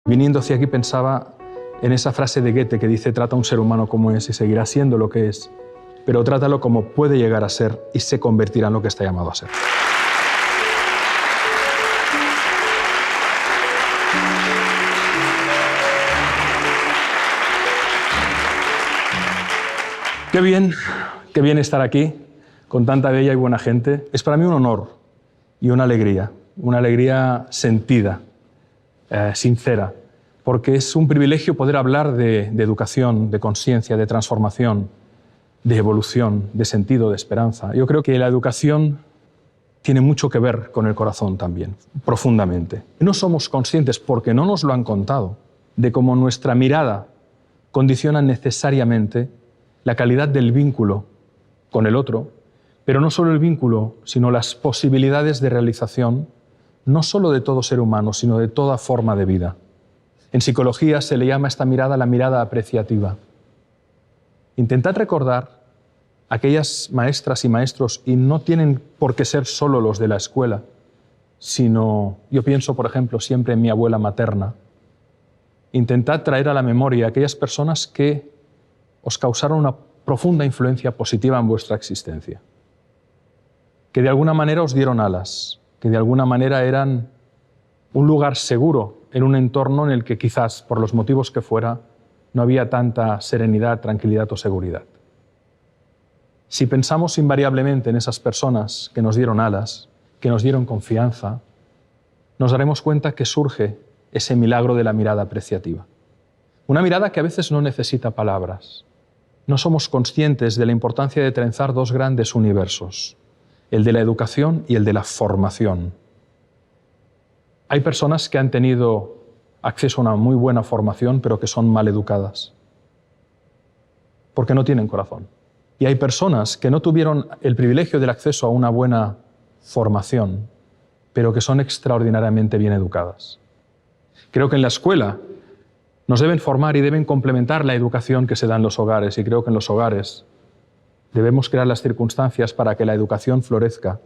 Viniendo hacia aquí pensaba en esa frase de Goethe que dice: trata a un ser humano como es y seguirá siendo lo que es, pero trátalo como puede llegar a ser y se convertirá en lo que está llamado a ser. Qué bien estar aquí con tanta bella y buena gente. Es para mí un honor y una alegría sentida, sincera, porque es un privilegio poder hablar de educación, de conciencia, de transformación, de evolución, de sentido, de esperanza. Yo creo que la educación tiene mucho que ver con el corazón también, profundamente. No somos conscientes, porque no nos lo han contado, de cómo nuestra mirada condiciona necesariamente la calidad del vínculo con el otro, pero no solo el vínculo, sino las posibilidades de realización, no solo de todo ser humano, sino de toda forma de vida. En psicología se le llama a esta mirada la mirada apreciativa. Intentad recordar aquellas maestras y maestros, y no tienen por qué ser solo los de la escuela, sino, yo pienso, por ejemplo, siempre en mi abuela materna. Intentad traer a la memoria aquellas personas que os causaron una profunda influencia positiva en vuestra existencia, que de alguna manera os dieron alas, que de alguna manera eran un lugar seguro en un entorno en el que quizás, por los motivos que fuera, no había tanta serenidad, tranquilidad o seguridad. Si pensamos invariablemente en esas personas que nos dieron alas, que nos dieron confianza, nos daremos cuenta que surge ese milagro de la mirada apreciativa. Una mirada que a veces no necesita palabras. No somos conscientes de la importancia de trenzar dos grandes universos, el de la educación y el de la formación. Hay personas que han tenido acceso a una muy buena formación, pero que son mal educadas, porque no tienen corazón. Y hay personas que no tuvieron el privilegio del acceso a una buena formación, pero que son extraordinariamente bien educadas. Creo que en la escuela nos deben formar y deben complementar la educación que se da en los hogares, y creo que en los hogares debemos crear las circunstancias para que la educación florezca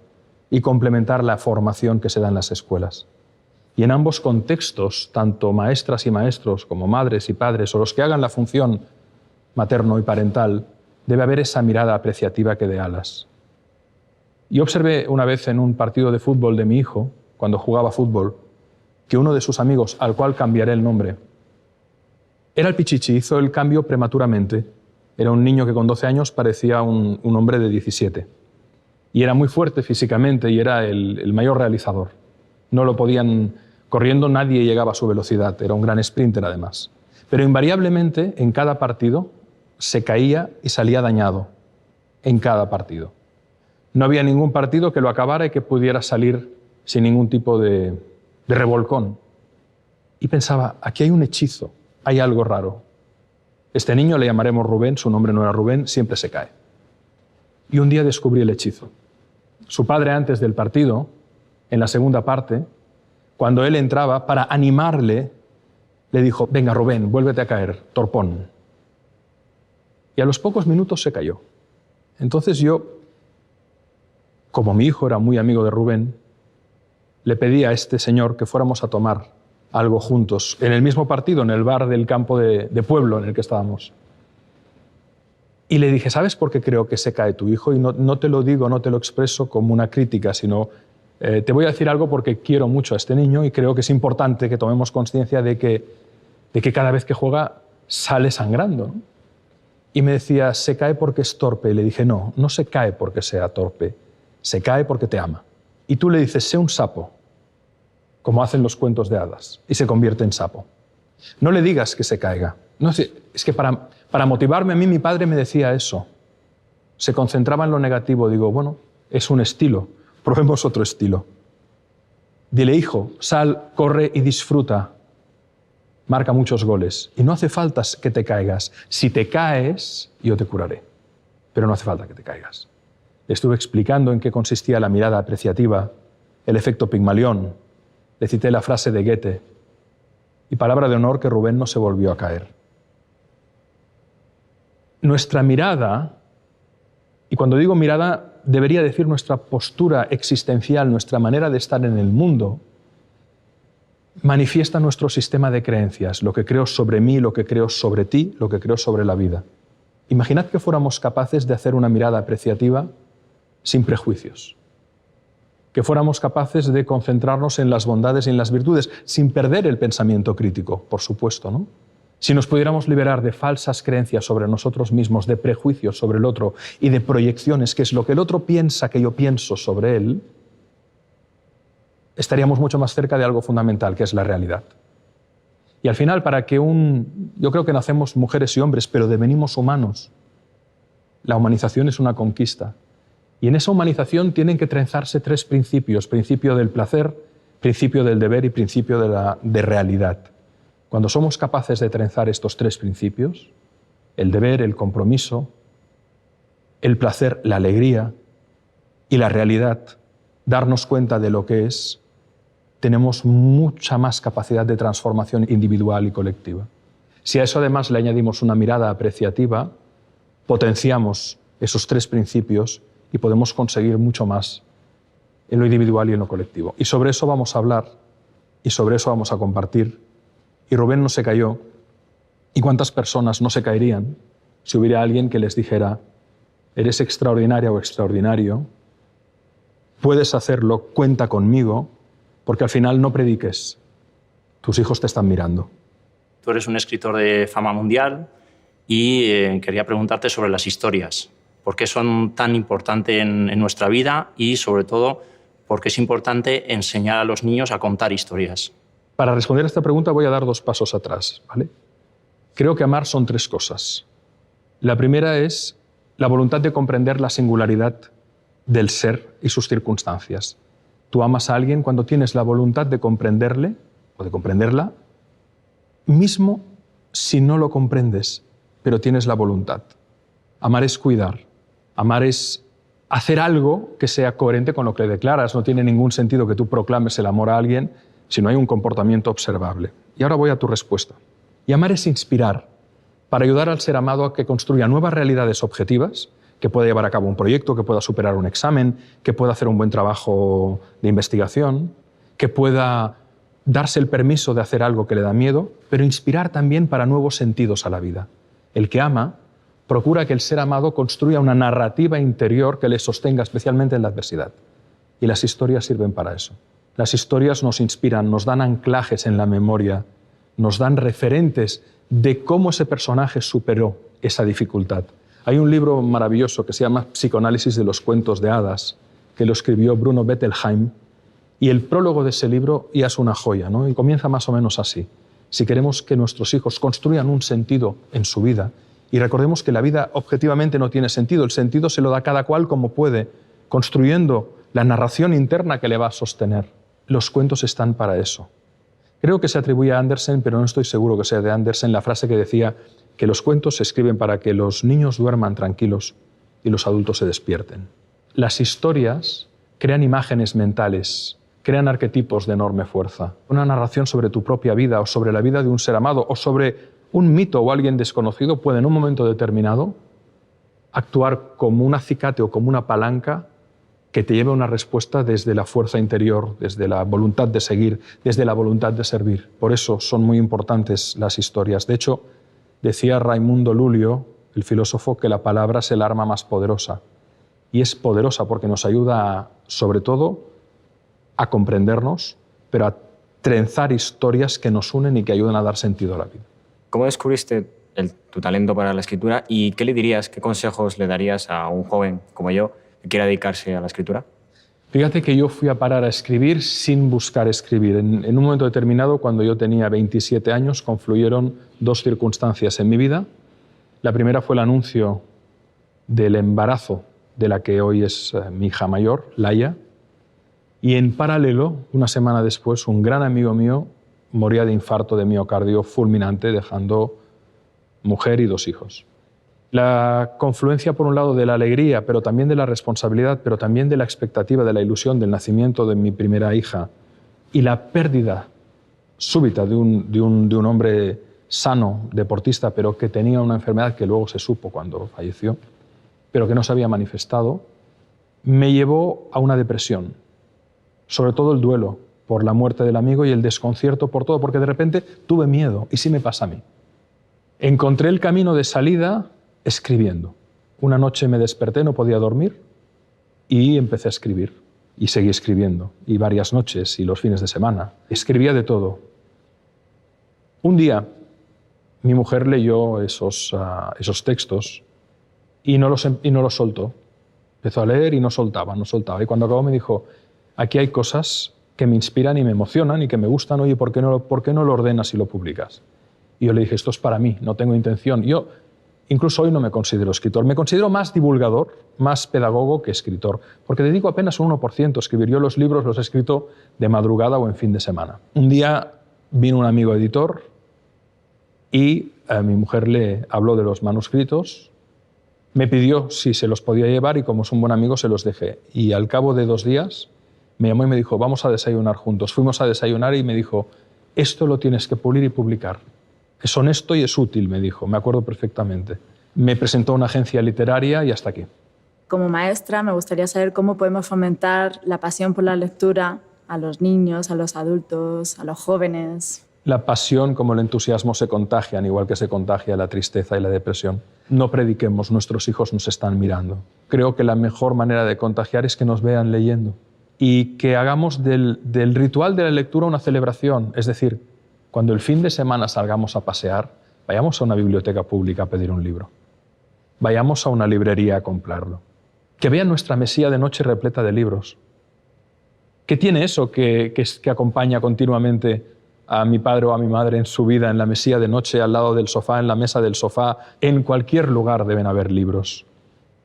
y complementar la formación que se da en las escuelas. Y en ambos contextos, tanto maestras y maestros como madres y padres, o los que hagan la función materno y parental, debe haber esa mirada apreciativa que dé alas. Yo observé una vez en un partido de fútbol de mi hijo, cuando jugaba fútbol, que uno de sus amigos, al cual cambiaré el nombre, era el Pichichi, hizo el cambio prematuramente. Era un niño que con 12 años parecía un hombre de 17. Y era muy fuerte físicamente y era el mayor realizador. No lo podían, corriendo nadie llegaba a su velocidad, era un gran sprinter además. Pero invariablemente en cada partido se caía y salía dañado, en cada partido. No había ningún partido que lo acabara y que pudiera salir sin ningún tipo de revolcón. Y pensaba, aquí hay un hechizo. Hay algo raro. Este niño, le llamaremos Rubén, su nombre no era Rubén, siempre se cae. Y un día descubrí el hechizo. Su padre, antes del partido, en la segunda parte, cuando él entraba, para animarle, le dijo: venga Rubén, vuélvete a caer, torpón. Y a los pocos minutos se cayó. Entonces yo, como mi hijo era muy amigo de Rubén, le pedí a este señor que fuéramos a tomar algo juntos, en el mismo partido, en el bar del campo de pueblo en el que estábamos. Y le dije: ¿sabes por qué creo que se cae tu hijo? Y no te lo digo, no te lo expreso como una crítica, sino te voy a decir algo porque quiero mucho a este niño y creo que es importante que tomemos conciencia de que cada vez que juega sale sangrando, ¿no? Y me decía: se cae porque es torpe. Y le dije: no se cae porque sea torpe, se cae porque te ama. Y tú le dices: sé un sapo, como hacen los cuentos de hadas, y se convierte en sapo. No le digas que se caiga. No, es que para motivarme a mí, mi padre me decía eso. Se concentraba en lo negativo. Digo, bueno, es un estilo, probemos otro estilo. Dile: hijo, sal, corre y disfruta. Marca muchos goles. Y no hace falta que te caigas. Si te caes, yo te curaré. Pero no hace falta que te caigas. Le estuve explicando en qué consistía la mirada apreciativa, el efecto Pigmalión. Le cité la frase de Goethe, y palabra de honor que Rubén no se volvió a caer. Nuestra mirada, y cuando digo mirada, debería decir nuestra postura existencial, nuestra manera de estar en el mundo, manifiesta nuestro sistema de creencias, lo que creo sobre mí, lo que creo sobre ti, lo que creo sobre la vida. Imaginad que fuéramos capaces de hacer una mirada apreciativa sin prejuicios, que fuéramos capaces de concentrarnos en las bondades y en las virtudes, sin perder el pensamiento crítico, por supuesto, ¿no? Si nos pudiéramos liberar de falsas creencias sobre nosotros mismos, de prejuicios sobre el otro y de proyecciones, que es lo que el otro piensa que yo pienso sobre él, estaríamos mucho más cerca de algo fundamental, que es la realidad. Y al final, yo creo que nacemos mujeres y hombres, pero devenimos humanos. La humanización es una conquista. Y en esa humanización tienen que trenzarse tres principios: principio del placer, principio del deber y principio de realidad. Cuando somos capaces de trenzar estos tres principios, el deber, el compromiso, el placer, la alegría y la realidad, darnos cuenta de lo que es, tenemos mucha más capacidad de transformación individual y colectiva. Si a eso además le añadimos una mirada apreciativa, potenciamos esos tres principios y podemos conseguir mucho más en lo individual y en lo colectivo. Y sobre eso vamos a hablar y sobre eso vamos a compartir. Y Rubén no se cayó. ¿Y cuántas personas no se caerían si hubiera alguien que les dijera: eres extraordinaria o extraordinario, puedes hacerlo, cuenta conmigo, porque al final no prediques, tus hijos te están mirando? Tú eres un escritor de fama mundial y quería preguntarte sobre las historias. ¿Por qué son tan importantes en nuestra vida y, sobre todo, por qué es importante enseñar a los niños a contar historias? Para responder a esta pregunta voy a dar dos pasos atrás, ¿vale? Creo que amar son tres cosas. La primera es la voluntad de comprender la singularidad del ser y sus circunstancias. Tú amas a alguien cuando tienes la voluntad de comprenderle o de comprenderla, mismo si no lo comprendes, pero tienes la voluntad. Amar es cuidar. Amar es hacer algo que sea coherente con lo que le declaras. No tiene ningún sentido que tú proclames el amor a alguien si no hay un comportamiento observable. Y ahora voy a tu respuesta. Y amar es inspirar, para ayudar al ser amado a que construya nuevas realidades objetivas, que pueda llevar a cabo un proyecto, que pueda superar un examen, que pueda hacer un buen trabajo de investigación, que pueda darse el permiso de hacer algo que le da miedo, pero inspirar también para nuevos sentidos a la vida. El que ama procura que el ser amado construya una narrativa interior que le sostenga especialmente en la adversidad. Y las historias sirven para eso. Las historias nos inspiran, nos dan anclajes en la memoria, nos dan referentes de cómo ese personaje superó esa dificultad. Hay un libro maravilloso que se llama Psicoanálisis de los cuentos de hadas, que lo escribió Bruno Bettelheim, y el prólogo de ese libro ya es una joya, ¿no? Y comienza más o menos así. Si queremos que nuestros hijos construyan un sentido en su vida, y recordemos que la vida objetivamente no tiene sentido, el sentido se lo da cada cual como puede, construyendo la narración interna que le va a sostener. Los cuentos están para eso. Creo que se atribuye a Andersen, pero no estoy seguro que sea de Andersen, la frase que decía que los cuentos se escriben para que los niños duerman tranquilos y los adultos se despierten. Las historias crean imágenes mentales, crean arquetipos de enorme fuerza. Una narración sobre tu propia vida o sobre la vida de un ser amado o sobre un mito o alguien desconocido puede en un momento determinado actuar como un acicate o como una palanca que te lleve a una respuesta desde la fuerza interior, desde la voluntad de seguir, desde la voluntad de servir. Por eso son muy importantes las historias. De hecho, decía Raimundo Lulio, el filósofo, que la palabra es el arma más poderosa. Y es poderosa porque nos ayuda, sobre todo, a comprendernos, pero a trenzar historias que nos unen y que ayudan a dar sentido a la vida. ¿Cómo descubriste tu talento para la escritura y qué le dirías, qué consejos le darías a un joven como yo que quiera dedicarse a la escritura? Fíjate que yo fui a parar a escribir sin buscar escribir. En un momento determinado, cuando yo tenía 27 años, confluyeron dos circunstancias en mi vida. La primera fue el anuncio del embarazo de la que hoy es mi hija mayor, Laia. Y en paralelo, una semana después, un gran amigo mío moría de infarto de miocardio fulminante, dejando mujer y 2 hijos. La confluencia, por un lado, de la alegría, pero también de la responsabilidad, pero también de la expectativa, de la ilusión del nacimiento de mi primera hija, y la pérdida súbita de un hombre sano, deportista, pero que tenía una enfermedad que luego se supo cuando falleció, pero que no se había manifestado, me llevó a una depresión. Sobre todo el duelo por la muerte del amigo y el desconcierto por todo, porque de repente tuve miedo. ¿Y sí me pasa a mí? Encontré el camino de salida escribiendo. Una noche me desperté, no podía dormir y empecé a escribir. Y seguí escribiendo. Y varias noches y los fines de semana. Escribía de todo. Un día mi mujer leyó esos textos y no los soltó. Empezó a leer y no soltaba. Y cuando acabó me dijo, aquí hay cosas que me inspiran y me emocionan y que me gustan. Oye, ¿por qué no lo ordenas y lo publicas? Y yo le dije, esto es para mí, no tengo intención. Yo incluso hoy no me considero escritor. Me considero más divulgador, más pedagogo que escritor, porque dedico apenas un 1% a escribir. Yo los libros los he escrito de madrugada o en fin de semana. Un día vino un amigo editor y a mi mujer le habló de los manuscritos, me pidió si se los podía llevar y como es un buen amigo se los dejé. Y al cabo de 2 días me llamó y me dijo, vamos a desayunar juntos. Fuimos a desayunar y me dijo, esto lo tienes que pulir y publicar. Es honesto y es útil, me dijo, me acuerdo perfectamente. Me presentó a una agencia literaria y hasta aquí. Como maestra, me gustaría saber cómo podemos fomentar la pasión por la lectura a los niños, a los adultos, a los jóvenes. La pasión como el entusiasmo se contagian, igual que se contagia la tristeza y la depresión. No prediquemos, nuestros hijos nos están mirando. Creo que la mejor manera de contagiar es que nos vean leyendo y que hagamos del ritual de la lectura una celebración, es decir, cuando el fin de semana salgamos a pasear, vayamos a una biblioteca pública a pedir un libro. Vayamos a una librería a comprarlo. Que vean nuestra mesilla de noche repleta de libros. ¿Qué tiene eso que acompaña continuamente a mi padre o a mi madre en su vida, en la mesilla de noche, al lado del sofá, en la mesa del sofá? En cualquier lugar deben haber libros.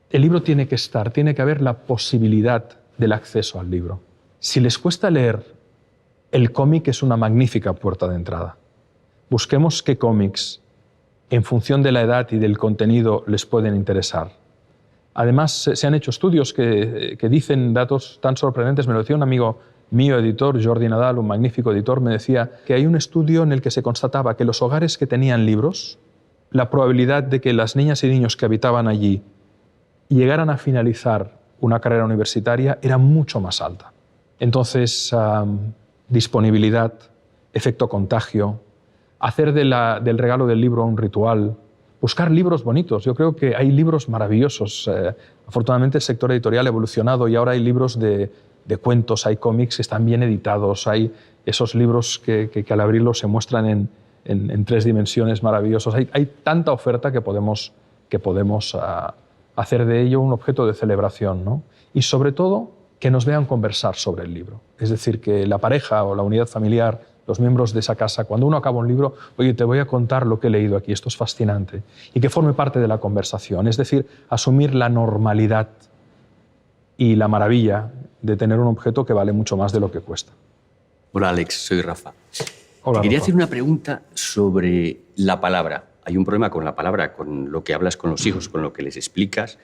El libro tiene que estar, tiene que haber la posibilidad del acceso al libro. Si les cuesta leer, el cómic es una magnífica puerta de entrada. Busquemos qué cómics, en función de la edad y del contenido, les pueden interesar. Además, se han hecho estudios que dicen datos tan sorprendentes. Me lo decía un amigo mío, editor, Jordi Nadal, un magnífico editor, me decía que hay un estudio en el que se constataba que los hogares que tenían libros, la probabilidad de que las niñas y niños que habitaban allí llegaran a finalizar una carrera universitaria era mucho más alta. Entonces, disponibilidad, efecto contagio, hacer del regalo del libro un ritual, buscar libros bonitos. Yo creo que hay libros maravillosos. Afortunadamente el sector editorial ha evolucionado y ahora hay libros de cuentos, hay cómics que están bien editados, hay esos libros que al abrirlos se muestran en 3 dimensiones maravillosos. Hay tanta oferta que podemos hacer de ello un objeto de celebración, ¿no? Y sobre todo, que nos vean conversar sobre el libro. Es decir, que la pareja o la unidad familiar, los miembros de esa casa, cuando uno acaba un libro, oye, te voy a contar lo que he leído aquí, esto es fascinante, y que forme parte de la conversación. Es decir, asumir la normalidad y la maravilla de tener un objeto que vale mucho más de lo que cuesta. Hola, Alex, soy Rafa. Hola, Te quería Rafa. hacer una pregunta sobre la palabra. Hay un problema con la palabra, con lo que hablas con los hijos, con lo que les explicas,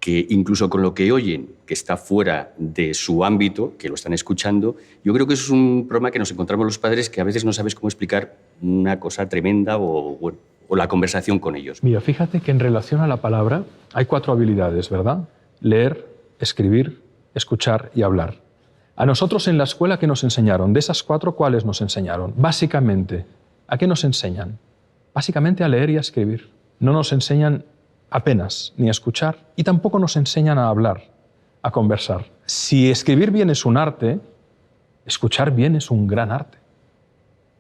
que incluso con lo que oyen, que está fuera de su ámbito, que lo están escuchando, yo creo que eso es un problema que nos encontramos los padres, que a veces no sabes cómo explicar una cosa tremenda o la conversación con ellos. Mira, fíjate que en relación a la palabra hay 4 habilidades, ¿verdad? Leer, escribir, escuchar y hablar. A nosotros en la escuela, ¿qué nos enseñaron? De esas 4, ¿cuáles nos enseñaron? Básicamente, ¿a qué nos enseñan? Básicamente a leer y a escribir. No nos enseñan apenas ni a escuchar y tampoco nos enseñan a hablar, a conversar. Si escribir bien es un arte, escuchar bien es un gran arte.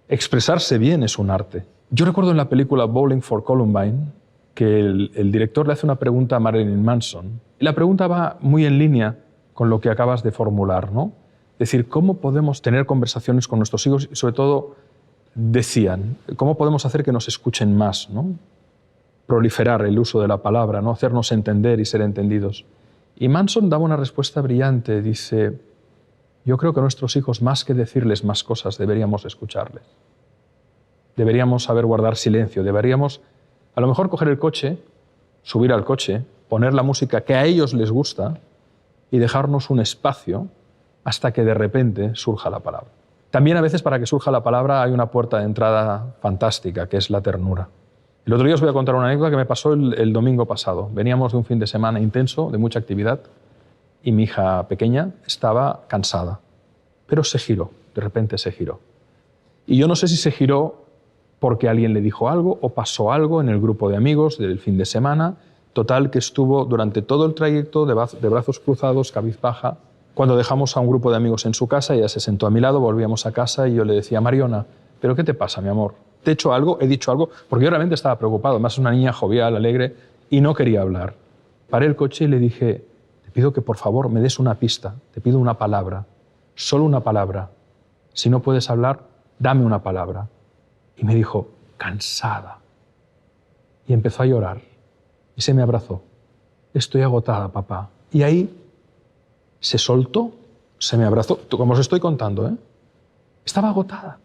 Expresarse bien es un arte. Yo recuerdo en la película Bowling for Columbine que el director le hace una pregunta a Marilyn Manson. Y la pregunta va muy en línea con lo que acabas de formular, ¿no? Es decir, ¿cómo podemos tener conversaciones con nuestros hijos? Y sobre todo, decían, ¿cómo podemos hacer que nos escuchen más, ¿no? Proliferar el uso de la palabra, ¿no? Hacernos entender y ser entendidos. Y Manson daba una respuesta brillante. Dice, yo creo que a nuestros hijos, más que decirles más cosas, deberíamos escucharles. Deberíamos saber guardar silencio. Deberíamos, a lo mejor, coger el coche, subir al coche, poner la música que a ellos les gusta y dejarnos un espacio hasta que de repente surja la palabra. También a veces para que surja la palabra hay una puerta de entrada fantástica, que es la ternura. El otro día os voy a contar una anécdota que me pasó el domingo pasado. Veníamos de un fin de semana intenso, de mucha actividad, y mi hija pequeña estaba cansada. pero se giró, de repente se giró. Y yo no sé si se giró porque alguien le dijo algo o pasó algo en el grupo de amigos del fin de semana. Total, que estuvo durante todo el trayecto de brazos cruzados, cabizbaja. Cuando dejamos a un grupo de amigos en su casa, ella se sentó a mi lado, volvíamos a casa y yo le decía, Mariona, ¿pero qué te pasa, mi amor? ¿Te he hecho algo? ¿He dicho algo? Porque yo realmente estaba preocupado. Además, es una niña jovial, alegre, y no quería hablar. Paré el coche y le dije, te pido que por favor me des una pista, te pido una palabra, solo una palabra. Si no puedes hablar, dame una palabra. Y me dijo, cansada. Y empezó a llorar. Y se me abrazó. Estoy agotada, papá. Y ahí se soltó, se me abrazó, como os estoy contando, ¿eh? Estaba agotada.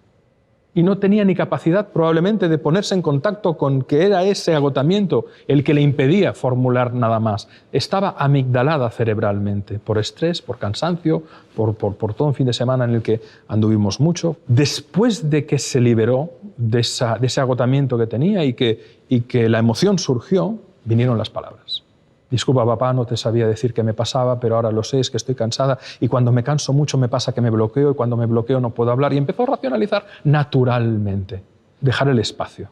Y no tenía ni capacidad probablemente de ponerse en contacto con que era ese agotamiento el que le impedía formular nada más. Estaba amigdalada cerebralmente, por estrés, por cansancio, por todo un fin de semana en el que anduvimos mucho. Después de que se liberó de ese agotamiento que tenía y que la emoción surgió, vinieron las palabras. Disculpa, papá, no te sabía decir qué me pasaba, pero ahora lo sé, es que estoy cansada y cuando me canso mucho me pasa que me bloqueo y cuando me bloqueo no puedo hablar. Y empezó a racionalizar naturalmente. Dejar el espacio,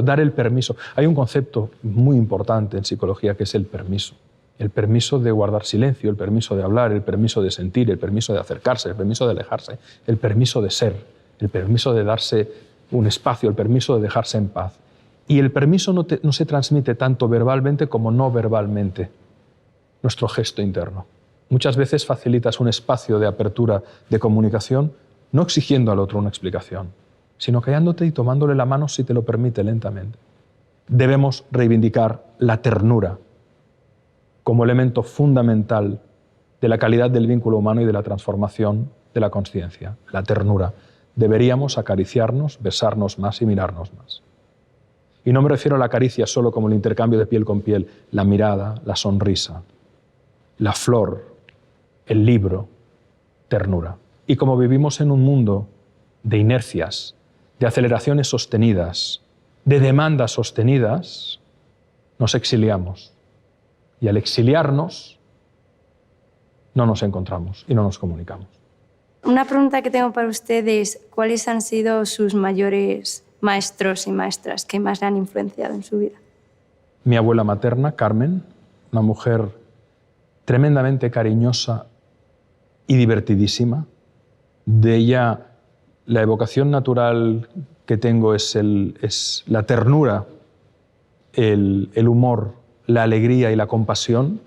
dar el permiso. Hay un concepto muy importante en psicología que es el permiso. El permiso de guardar silencio, el permiso de hablar, el permiso de sentir, el permiso de acercarse, el permiso de alejarse, el permiso de ser, el permiso de darse un espacio, el permiso de dejarse en paz. Y el permiso no se transmite tanto verbalmente como no verbalmente, nuestro gesto interno. Muchas veces facilitas un espacio de apertura de comunicación, no exigiendo al otro una explicación, sino callándote y tomándole la mano si te lo permite lentamente. Debemos reivindicar la ternura como elemento fundamental de la calidad del vínculo humano y de la transformación de la consciencia. La ternura. Deberíamos acariciarnos, besarnos más y mirarnos más. Y no me refiero a la caricia solo como el intercambio de piel con piel, la mirada, la sonrisa, la flor, el libro, ternura. Y como vivimos en un mundo de inercias, de aceleraciones sostenidas, de demandas sostenidas, nos exiliamos. Y al exiliarnos, no nos encontramos y no nos comunicamos. Una pregunta que tengo para ustedes, ¿cuáles han sido sus mayores maestros y maestras que más le han influenciado en su vida? Mi abuela materna, Carmen, una mujer tremendamente cariñosa y divertidísima. De ella, la evocación natural que tengo es la ternura, el humor, la alegría y la compasión,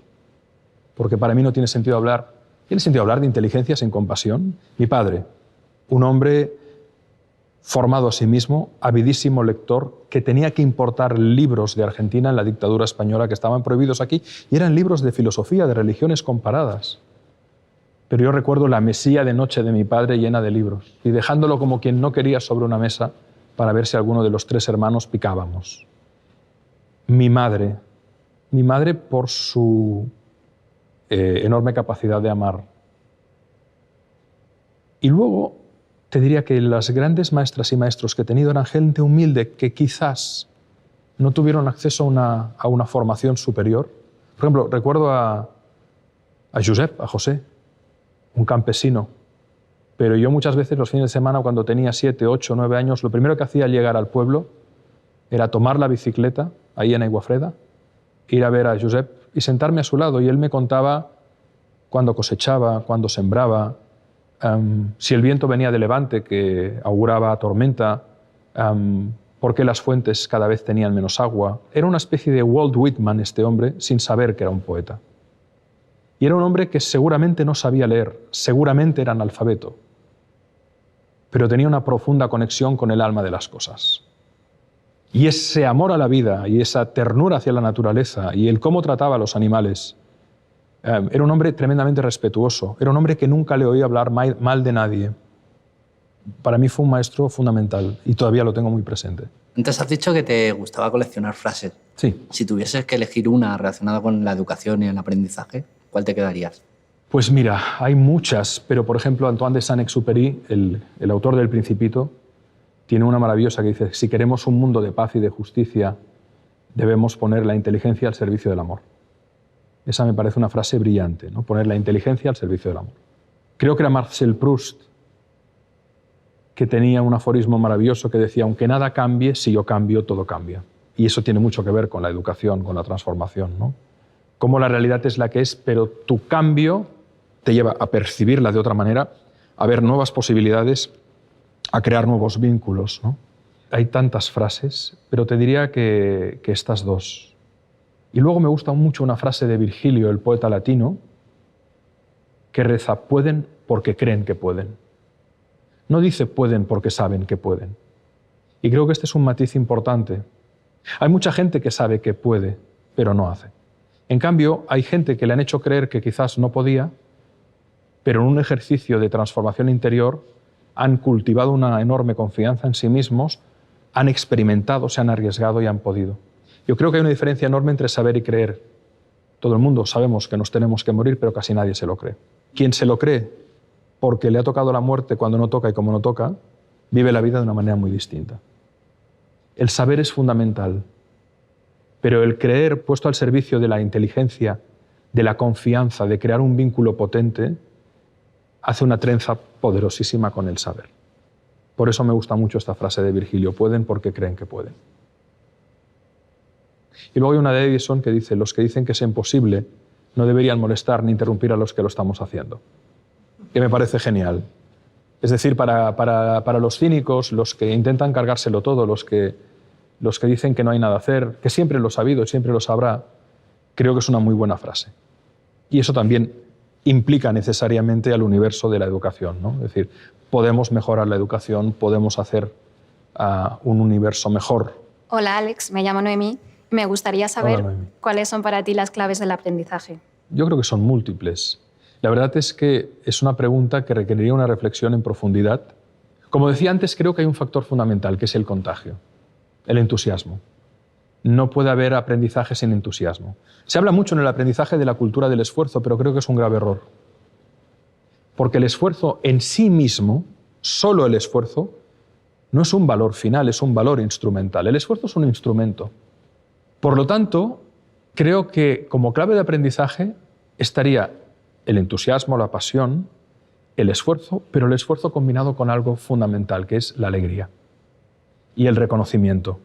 porque para mí no tiene sentido hablar de inteligencia sin compasión. Mi padre, un hombre formado a sí mismo, avidísimo lector, que tenía que importar libros de Argentina en la dictadura española que estaban prohibidos aquí, y eran libros de filosofía, de religiones comparadas. Pero yo recuerdo la mesilla de noche de mi padre llena de libros, y dejándolo como quien no quería sobre una mesa para ver si alguno de los tres hermanos picábamos. Mi madre por su enorme capacidad de amar. Y luego te diría que las grandes maestras y maestros que he tenido eran gente humilde que quizás no tuvieron acceso a una formación superior. Por ejemplo, recuerdo a José, un campesino. Pero yo muchas veces los fines de semana, cuando tenía 7, 8, 9 años, lo primero que hacía al llegar al pueblo era tomar la bicicleta, ahí en Aiguafreda, ir a ver a Josep y sentarme a su lado. Y él me contaba cuándo cosechaba, cuándo sembraba, si el viento venía de levante, que auguraba tormenta, por qué las fuentes cada vez tenían menos agua. Era una especie de Walt Whitman este hombre, sin saber que era un poeta. Y era un hombre que seguramente no sabía leer, seguramente era analfabeto, pero tenía una profunda conexión con el alma de las cosas. Y ese amor a la vida y esa ternura hacia la naturaleza y el cómo trataba a los animales. Era un hombre tremendamente respetuoso, era un hombre que nunca le oía hablar mal de nadie. Para mí fue un maestro fundamental y todavía lo tengo muy presente. Antes has dicho que te gustaba coleccionar frases. Sí. Si tuvieses que elegir una relacionada con la educación y el aprendizaje, ¿cuál te quedarías? Pues mira, hay muchas, pero por ejemplo Antoine de Saint-Exupéry, el autor del Principito, tiene una maravillosa que dice: si queremos un mundo de paz y de justicia, debemos poner la inteligencia al servicio del amor. Esa me parece una frase brillante, ¿no? Poner la inteligencia al servicio del amor. Creo que era Marcel Proust, que tenía un aforismo maravilloso que decía: aunque nada cambie, si yo cambio, todo cambia. Y eso tiene mucho que ver con la educación, con la transformación, ¿no? Cómo la realidad es la que es, pero tu cambio te lleva a percibirla de otra manera, a ver nuevas posibilidades, a crear nuevos vínculos, ¿no? Hay tantas frases, pero te diría que estas dos. Y luego me gusta mucho una frase de Virgilio, el poeta latino, que reza: pueden porque creen que pueden. No dice pueden porque saben que pueden. Y creo que este es un matiz importante. Hay mucha gente que sabe que puede, pero no hace. En cambio, hay gente que le han hecho creer que quizás no podía, pero en un ejercicio de transformación interior han cultivado una enorme confianza en sí mismos, han experimentado, se han arriesgado y han podido. Yo creo que hay una diferencia enorme entre saber y creer. Todo el mundo sabemos que nos tenemos que morir, pero casi nadie se lo cree. Quien se lo cree porque le ha tocado la muerte cuando no toca y como no toca, vive la vida de una manera muy distinta. El saber es fundamental, pero el creer puesto al servicio de la inteligencia, de la confianza, de crear un vínculo potente, hace una trenza poderosísima con el saber. Por eso me gusta mucho esta frase de Virgilio: pueden porque creen que pueden. Y luego hay una de Edison que dice: los que dicen que es imposible no deberían molestar ni interrumpir a los que lo estamos haciendo. Que me parece genial. Es decir, para los cínicos, los que intentan cargárselo todo, los que dicen que no hay nada a hacer, que siempre lo ha habido y siempre lo sabrá, creo que es una muy buena frase. Y eso también implica necesariamente al universo de la educación, ¿no? Es decir, podemos mejorar la educación, podemos hacer un universo mejor. Hola Alex, me llamo Noemí. Me gustaría saber cuáles son para ti las claves del aprendizaje. Yo creo que son múltiples. La verdad es que es una pregunta que requeriría una reflexión en profundidad. Como decía antes, creo que hay un factor fundamental, que es el contagio, el entusiasmo. No puede haber aprendizaje sin entusiasmo. Se habla mucho en el aprendizaje de la cultura del esfuerzo, pero creo que es un grave error. Porque el esfuerzo en sí mismo, solo el esfuerzo, no es un valor final, es un valor instrumental. El esfuerzo es un instrumento. Por lo tanto, creo que como clave de aprendizaje estaría el entusiasmo, la pasión, el esfuerzo, pero el esfuerzo combinado con algo fundamental, que es la alegría y el reconocimiento.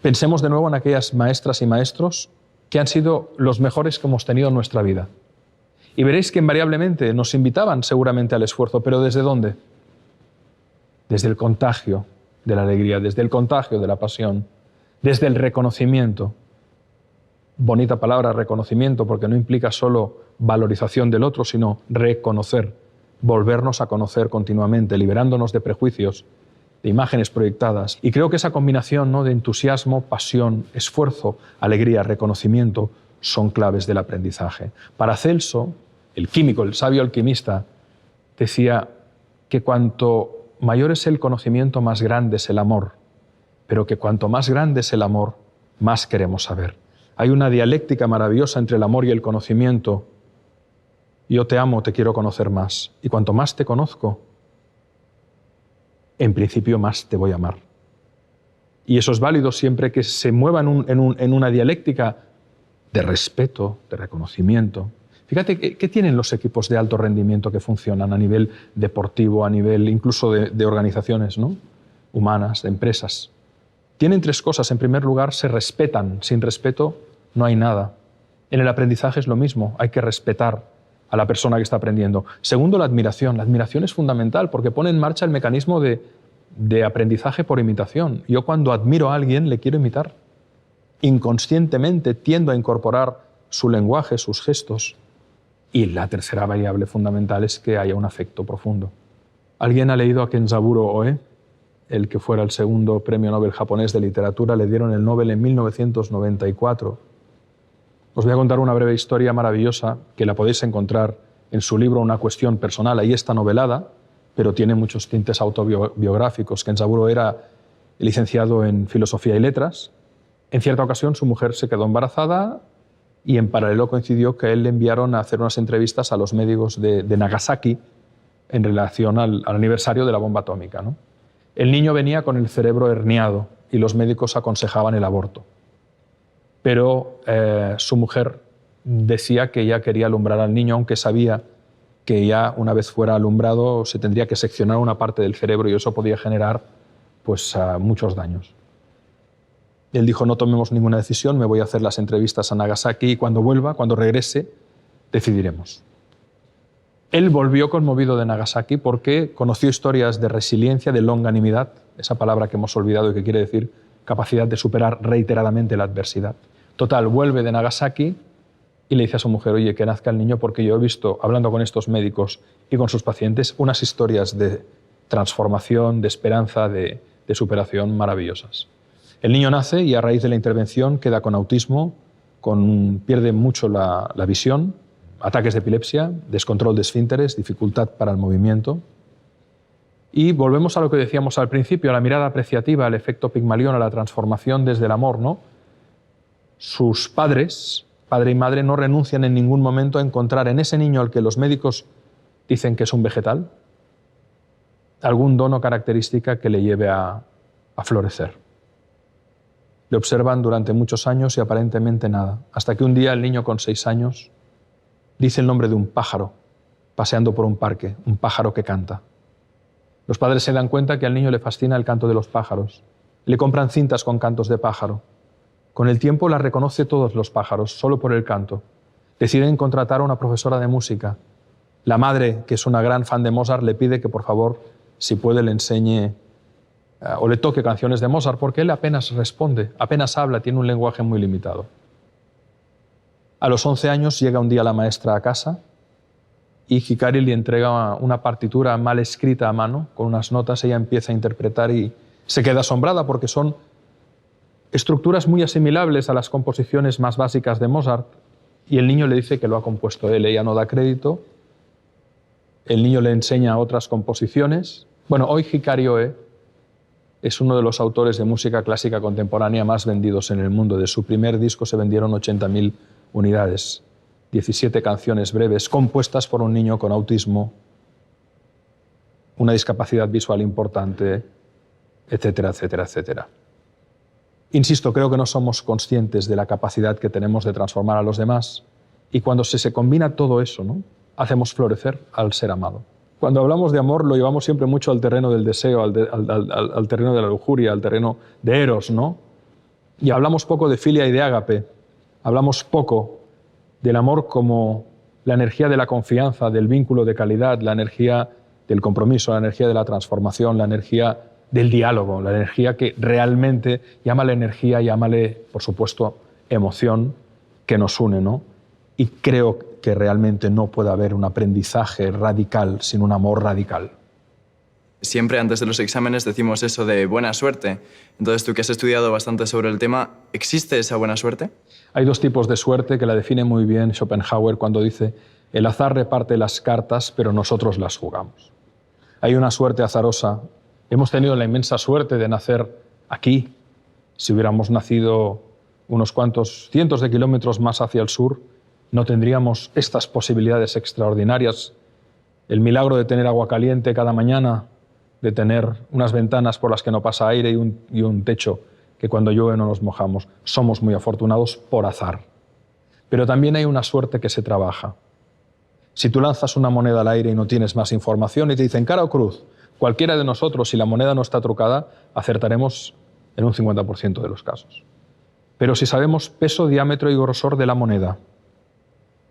Pensemos de nuevo en aquellas maestras y maestros que han sido los mejores que hemos tenido en nuestra vida. Y veréis que invariablemente nos invitaban seguramente al esfuerzo, pero ¿desde dónde? Desde el contagio de la alegría, desde el contagio de la pasión, desde el reconocimiento. Bonita palabra, reconocimiento, porque no implica solo valorización del otro, sino reconocer, volvernos a conocer continuamente, liberándonos de prejuicios, de imágenes proyectadas. Y creo que esa combinación, ¿no?, de entusiasmo, pasión, esfuerzo, alegría, reconocimiento, son claves del aprendizaje. Paracelso, el químico, el sabio alquimista, decía que cuanto mayor es el conocimiento, más grande es el amor, pero que cuanto más grande es el amor, más queremos saber. Hay una dialéctica maravillosa entre el amor y el conocimiento. Yo te amo, te quiero conocer más. Y cuanto más te conozco, en principio más te voy a amar. Y eso es válido siempre que se mueva en una dialéctica de respeto, de reconocimiento. Fíjate, ¿qué tienen los equipos de alto rendimiento que funcionan a nivel deportivo, a nivel incluso de organizaciones, ¿no?, humanas, de empresas? Tienen tres cosas. En primer lugar, se respetan. Sin respeto no hay nada. En el aprendizaje es lo mismo. Hay que respetar a la persona que está aprendiendo. Segundo, la admiración. La admiración es fundamental porque pone en marcha el mecanismo de aprendizaje por imitación. Yo cuando admiro a alguien le quiero imitar. Inconscientemente tiendo a incorporar su lenguaje, sus gestos. Y la tercera variable fundamental es que haya un afecto profundo. ¿Alguien ha leído a Kenzaburo Oe? El que fuera el segundo premio Nobel japonés de literatura, le dieron el Nobel en 1994. Os voy a contar una breve historia maravillosa que la podéis encontrar en su libro Una cuestión personal. Ahí está novelada, pero tiene muchos tintes autobiográficos. Kenzaburo era licenciado en Filosofía y Letras. En cierta ocasión su mujer se quedó embarazada y en paralelo coincidió que a él le enviaron a hacer unas entrevistas a los médicos de Nagasaki en relación al aniversario de la bomba atómica, ¿no? El niño venía con el cerebro herniado y los médicos aconsejaban el aborto. Pero su mujer decía que ella quería alumbrar al niño, aunque sabía que ya una vez fuera alumbrado se tendría que seccionar una parte del cerebro y eso podía generar pues, muchos daños. Él dijo, no tomemos ninguna decisión, me voy a hacer las entrevistas a Nagasaki y cuando vuelva, cuando regrese, decidiremos. Él volvió conmovido de Nagasaki porque conoció historias de resiliencia, de longanimidad, esa palabra que hemos olvidado y que quiere decir capacidad de superar reiteradamente la adversidad. Total, vuelve de Nagasaki y le dice a su mujer, oye, que nazca el niño porque yo he visto, hablando con estos médicos y con sus pacientes, unas historias de transformación, de esperanza, de superación maravillosas. El niño nace y a raíz de la intervención queda con autismo, pierde mucho la visión, ataques de epilepsia, descontrol de esfínteres, dificultad para el movimiento. Y volvemos a lo que decíamos al principio, a la mirada apreciativa, al efecto Pigmalión, a la transformación desde el amor, ¿no? Sus padres, padre y madre, no renuncian en ningún momento a encontrar en ese niño al que los médicos dicen que es un vegetal, algún don o característica que le lleve a florecer. Le observan durante muchos años y aparentemente nada, hasta que un día el niño con 6 años dice el nombre de un pájaro, paseando por un parque, un pájaro que canta. Los padres se dan cuenta que al niño le fascina el canto de los pájaros. Le compran cintas con cantos de pájaro. Con el tiempo las reconoce todos los pájaros, solo por el canto. Deciden contratar a una profesora de música. La madre, que es una gran fan de Mozart, le pide que por favor, si puede, le enseñe o le toque canciones de Mozart, porque él apenas responde, apenas habla, tiene un lenguaje muy limitado. A los 11 años llega un día la maestra a casa y Hikari le entrega una partitura mal escrita a mano, con unas notas, ella empieza a interpretar y se queda asombrada porque son estructuras muy asimilables a las composiciones más básicas de Mozart y el niño le dice que lo ha compuesto él, ella no da crédito, el niño le enseña otras composiciones. Bueno, hoy Hikari Oe es uno de los autores de música clásica contemporánea más vendidos en el mundo. De su primer disco se vendieron 80.000 unidades, 17 canciones breves compuestas por un niño con autismo, una discapacidad visual importante, etcétera, etcétera, etcétera. Insisto, creo que no somos conscientes de la capacidad que tenemos de transformar a los demás y cuando se combina todo eso, ¿no?, hacemos florecer al ser amado. Cuando hablamos de amor lo llevamos siempre mucho al terreno del deseo, al terreno de la lujuria, al terreno de eros, ¿no? Y hablamos poco de filia y de ágape. Hablamos poco del amor como la energía de la confianza, del vínculo de calidad, la energía del compromiso, la energía de la transformación, la energía del diálogo, la energía que realmente, llámale energía, llámale, por supuesto, emoción, que nos une, ¿no? Y creo que realmente no puede haber un aprendizaje radical sin un amor radical. Siempre antes de los exámenes decimos eso de buena suerte. Entonces, tú que has estudiado bastante sobre el tema, ¿existe esa buena suerte? Hay dos tipos de suerte que la define muy bien Schopenhauer cuando dice el azar reparte las cartas, pero nosotros las jugamos. Hay una suerte azarosa. Hemos tenido la inmensa suerte de nacer aquí. Si hubiéramos nacido unos cuantos cientos de kilómetros más hacia el sur, no tendríamos estas posibilidades extraordinarias. El milagro de tener agua caliente cada mañana, de tener unas ventanas por las que no pasa aire y un techo que cuando llueve no nos mojamos. Somos muy afortunados por azar. Pero también hay una suerte que se trabaja. Si tú lanzas una moneda al aire y no tienes más información y te dicen cara o cruz, cualquiera de nosotros, si la moneda no está trucada, acertaremos en un 50% de los casos. Pero si sabemos peso, diámetro y grosor de la moneda,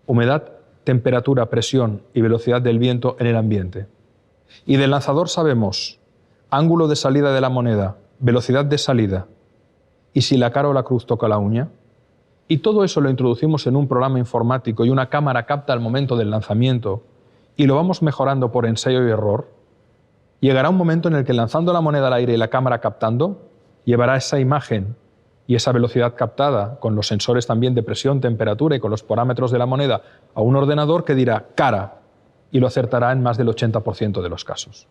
humedad, temperatura, presión y velocidad del viento en el ambiente, y del lanzador sabemos ángulo de salida de la moneda, velocidad de salida, y si la cara o la cruz toca la uña, y todo eso lo introducimos en un programa informático y una cámara capta el momento del lanzamiento y lo vamos mejorando por ensayo y error, llegará un momento en el que lanzando la moneda al aire y la cámara captando, llevará esa imagen y esa velocidad captada con los sensores también de presión, temperatura y con los parámetros de la moneda a un ordenador que dirá cara y lo acertará en más del 80% de los casos.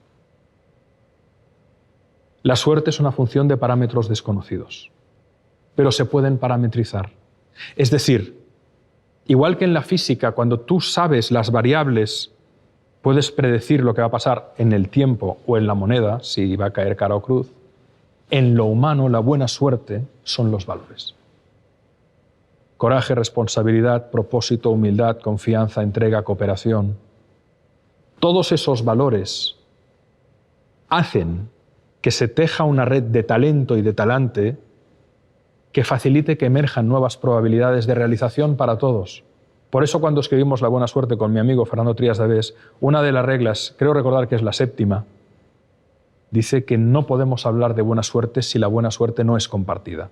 La suerte es una función de parámetros desconocidos, pero se pueden parametrizar. Es decir, igual que en la física, cuando tú sabes las variables, puedes predecir lo que va a pasar en el tiempo o en la moneda, si va a caer cara o cruz, en lo humano la buena suerte son los valores. Coraje, responsabilidad, propósito, humildad, confianza, entrega, cooperación. Todos esos valores hacen que se teja una red de talento y de talante que facilite que emerjan nuevas probabilidades de realización para todos. Por eso cuando escribimos La buena suerte con mi amigo Fernando Trías de Bes, una de las reglas, creo recordar que es la 7ª, dice que no podemos hablar de buena suerte si la buena suerte no es compartida.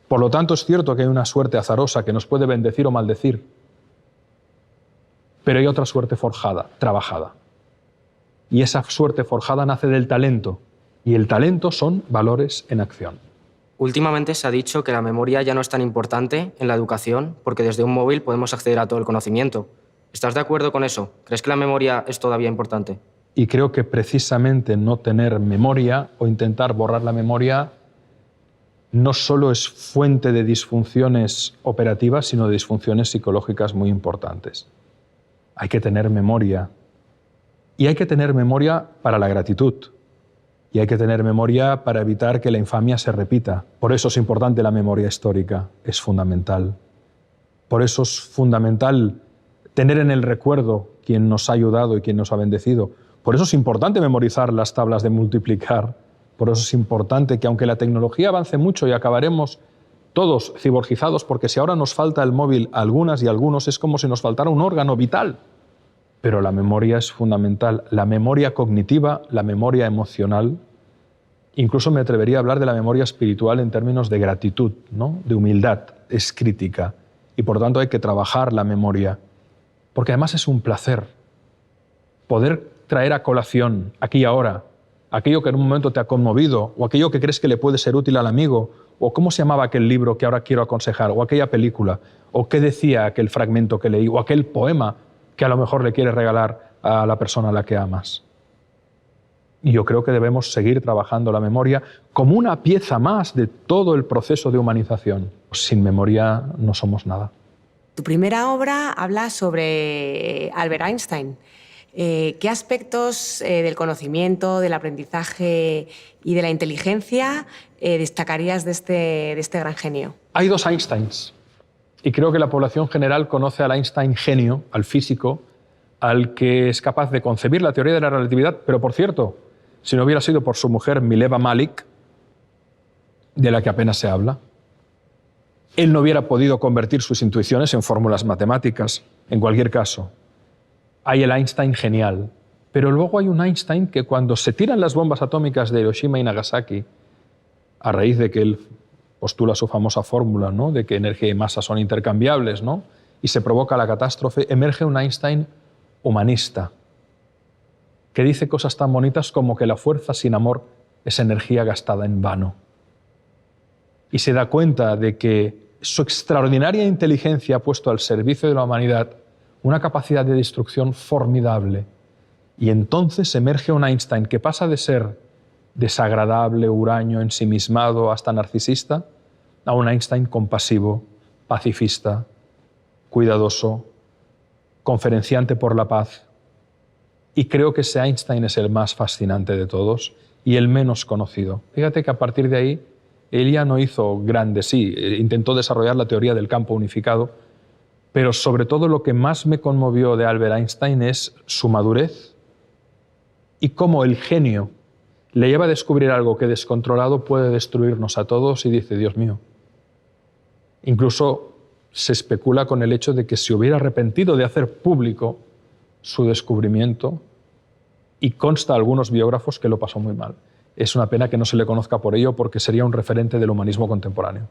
Por lo tanto, es cierto que hay una suerte azarosa que nos puede bendecir o maldecir, pero hay otra suerte forjada, trabajada. Y esa suerte forjada nace del talento, y el talento son valores en acción. Últimamente se ha dicho que la memoria ya no es tan importante en la educación porque desde un móvil podemos acceder a todo el conocimiento. ¿Estás de acuerdo con eso? ¿Crees que la memoria es todavía importante? Y creo que precisamente no tener memoria o intentar borrar la memoria no solo es fuente de disfunciones operativas, sino de disfunciones psicológicas muy importantes. Hay que tener memoria. Y hay que tener memoria para la gratitud. Y hay que tener memoria para evitar que la infamia se repita. Por eso es importante la memoria histórica, es fundamental. Por eso es fundamental tener en el recuerdo quién nos ha ayudado y quién nos ha bendecido. Por eso es importante memorizar las tablas de multiplicar. Por eso es importante que aunque la tecnología avance mucho y acabaremos todos ciborgizados, porque si ahora nos falta el móvil a algunas y a algunos es como si nos faltara un órgano vital. Pero la memoria es fundamental, la memoria cognitiva, la memoria emocional. Incluso me atrevería a hablar de la memoria espiritual en términos de gratitud, ¿no? De humildad, es crítica. Y por tanto hay que trabajar la memoria, porque además es un placer poder traer a colación, aquí y ahora, aquello que en un momento te ha conmovido, o aquello que crees que le puede ser útil al amigo, o cómo se llamaba aquel libro que ahora quiero aconsejar, o aquella película, o qué decía aquel fragmento que leí, o aquel poema que a lo mejor le quieres regalar a la persona a la que amas. Y yo creo que debemos seguir trabajando la memoria como una pieza más de todo el proceso de humanización. Sin memoria no somos nada. Tu primera obra habla sobre Albert Einstein. ¿Qué aspectos del conocimiento, del aprendizaje y de la inteligencia destacarías de este gran genio? Hay dos Einsteins. Y creo que la población general conoce al Einstein genio, al físico, al que es capaz de concebir la teoría de la relatividad, pero por cierto, si no hubiera sido por su mujer Mileva Malik, de la que apenas se habla, él no hubiera podido convertir sus intuiciones en fórmulas matemáticas. En cualquier caso, hay el Einstein genial, pero luego hay un Einstein que cuando se tiran las bombas atómicas de Hiroshima y Nagasaki, a raíz de que él postula su famosa fórmula, ¿no?, de que energía y masa son intercambiables, ¿no?, y se provoca la catástrofe, emerge un Einstein humanista, que dice cosas tan bonitas como que la fuerza sin amor es energía gastada en vano. Y se da cuenta de que su extraordinaria inteligencia ha puesto al servicio de la humanidad una capacidad de destrucción formidable. Y entonces emerge un Einstein que pasa de ser desagradable, huraño, ensimismado, hasta narcisista, a un Einstein compasivo, pacifista, cuidadoso, conferenciante por la paz. Y creo que ese Einstein es el más fascinante de todos y el menos conocido. Fíjate que a partir de ahí, él ya no hizo grandes, sí, intentó desarrollar la teoría del campo unificado, pero sobre todo lo que más me conmovió de Albert Einstein es su madurez y cómo el genio le lleva a descubrir algo que descontrolado puede destruirnos a todos y dice, Dios mío. Incluso se especula con el hecho de que se hubiera arrepentido de hacer público su descubrimiento y consta a algunos biógrafos que lo pasó muy mal. Es una pena que no se le conozca por ello porque sería un referente del humanismo contemporáneo.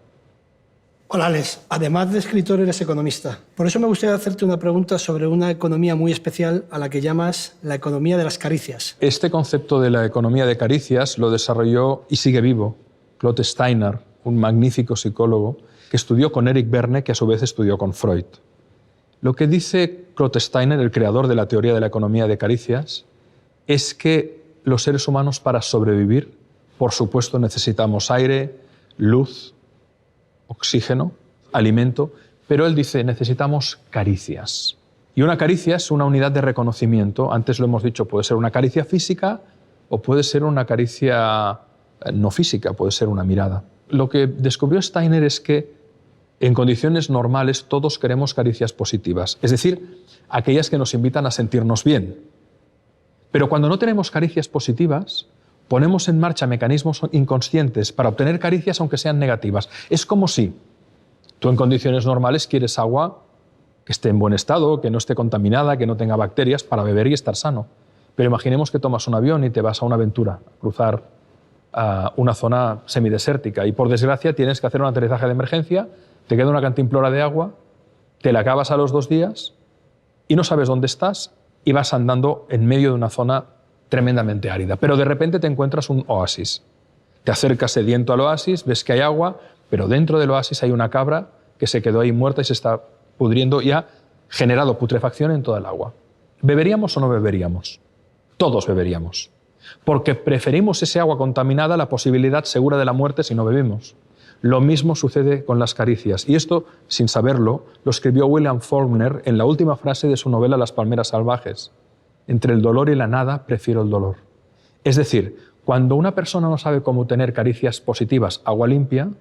Hola, Alex. Además de escritor, eres economista. Por eso me gustaría hacerte una pregunta sobre una economía muy especial a la que llamas la economía de las caricias. Este concepto de la economía de caricias lo desarrolló y sigue vivo Claude Steiner, un magnífico psicólogo que estudió con Eric Berne, que a su vez estudió con Freud. Lo que dice Claude Steiner, el creador de la teoría de la economía de caricias, es que los seres humanos para sobrevivir, por supuesto, necesitamos aire, luz, oxígeno, alimento, pero él dice necesitamos caricias. Y una caricia es una unidad de reconocimiento. Antes lo hemos dicho, puede ser una caricia física o puede ser una caricia no física, puede ser una mirada. Lo que descubrió Steiner es que En condiciones normales todos queremos caricias positivas, es decir, aquellas que nos invitan a sentirnos bien. Pero cuando no tenemos caricias positivas, ponemos en marcha mecanismos inconscientes para obtener caricias aunque sean negativas. Es como si tú en condiciones normales quieres agua que esté en buen estado, que no esté contaminada, que no tenga bacterias para beber y estar sano. Pero imaginemos que tomas un avión y te vas a una aventura, a cruzar una zona semidesértica y por desgracia tienes que hacer un aterrizaje de emergencia, te queda una cantimplora de agua, te la acabas a los 2 días y no sabes dónde estás y vas andando en medio de una zona tremendamente árida. Pero de repente te encuentras un oasis. Te acercas sediento al oasis, ves que hay agua, pero dentro del oasis hay una cabra que se quedó ahí muerta y se está pudriendo y ha generado putrefacción en toda el agua. ¿Beberíamos o no beberíamos? Todos beberíamos. Porque preferimos ese agua contaminada a la posibilidad segura de la muerte si no bebemos. Lo mismo sucede con las caricias. Y esto, sin saberlo, lo escribió William Faulkner en la última frase de su novela Las palmeras salvajes. Entre el dolor y la nada, prefiero el dolor. Es decir, cuando una persona no sabe cómo obtener caricias positivas, agua limpia,